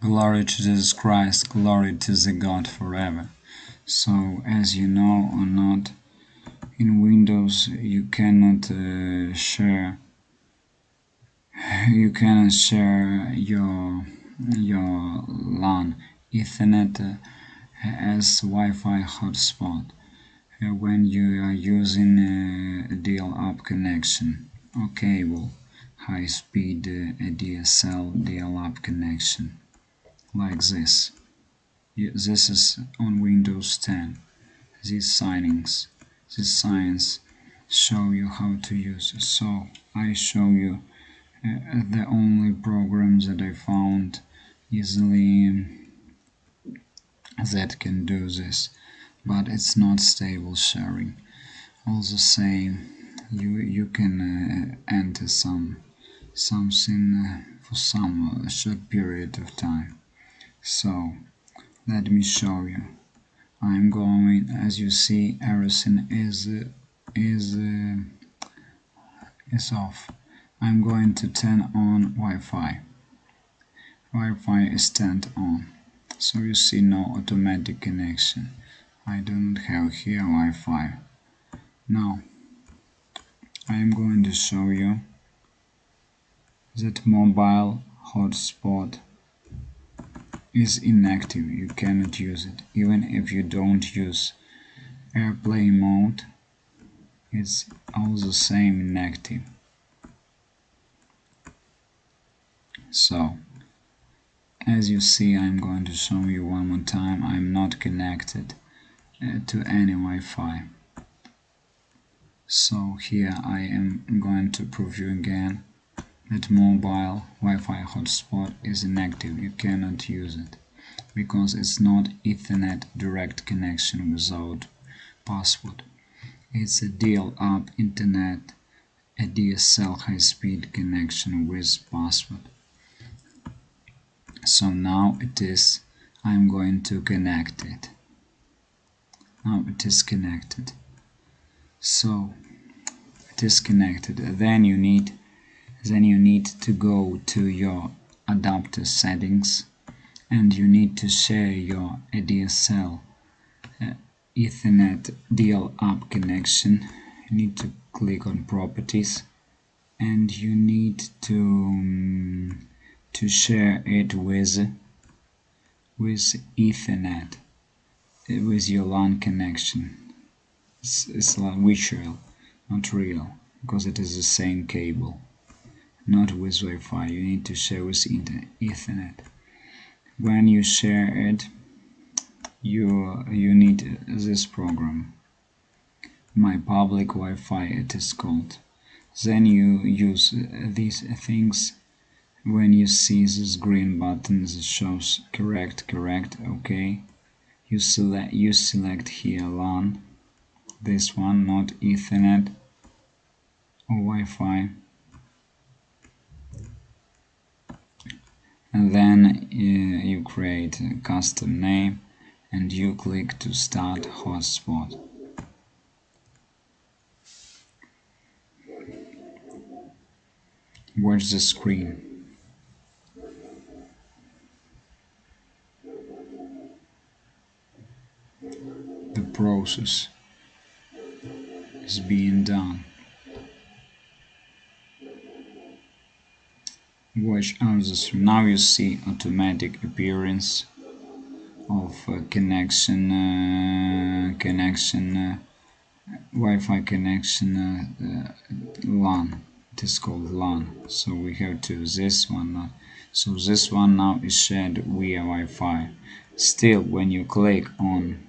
Glory to Jesus Christ, glory to the God forever. So, as you know or not, in Windows you cannot share your LAN Ethernet as Wi-Fi hotspot when you are using a dial-up connection or cable, high-speed DSL dial-up connection, like this. This is on Windows 10. These signs show you how to use it. So I show you the only programs that I found easily that can do this, but it's not stable sharing. All the same, you can enter something for some short period of time. So let me show you. I'm going, as you see, everything is off. I'm going to turn on Wi-Fi. Wi-Fi is turned on, so you see no automatic connection. I don't have here Wi-Fi. Now I am going to show you that mobile hotspot is inactive. You cannot use it. Even if you don't use airplane mode, it's all the same inactive. So, as you see, I'm going to show you one more time. I'm not connected to any Wi-Fi. So here I am going to prove you again that mobile Wi-Fi hotspot is inactive. You cannot use it because it's not Ethernet direct connection without password. It's a dial-up internet, a DSL high-speed connection with password. So now it is. I'm going to connect it. Now it is connected. So it is connected. Then you need to go to your adapter settings, and you need to share your ADSL Ethernet dial-up connection. You need to click on properties, and you need to share it with Ethernet, with your LAN connection. It's virtual, not real, because it is the same cable. Not with Wi-Fi. You need to share with Ethernet. When you share it, you need this program, My Public Wi-Fi it is called. Then you use these things. When you see this green button that shows correct, okay, you select here LAN, this one, not Ethernet or Wi-Fi. And then you create a custom name and you click to start hotspot. Watch the screen. The process is being done. Watch others. Now you see automatic appearance of connection, Wi-Fi connection, LAN. It is called LAN. So we have to this one now. So this one now is shared via Wi-Fi. Still, when you click on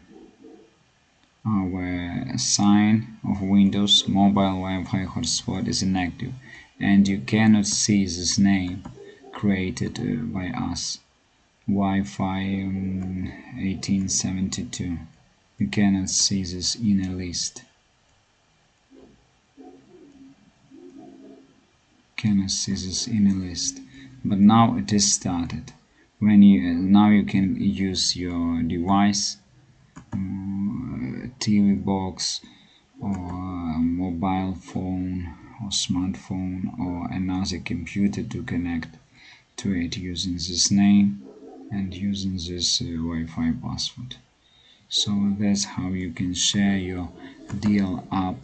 our sign of Windows, mobile Wi-Fi hotspot is inactive, and you cannot see this name created by us, Wi-Fi 1872. You cannot see this in a list. But now it is started. When now you can use your device, TV box or mobile phone or smartphone or another computer to connect to it using this name and using this Wi-Fi password. So that's how you can share your DIALUP,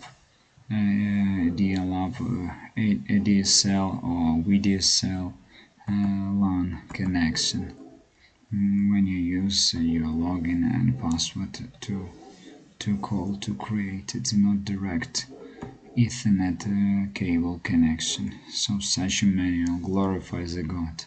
ADSL or VDSL LAN connection when you use your login and password to create. It's not direct Ethernet cable connection. So such a manual glorifies the God.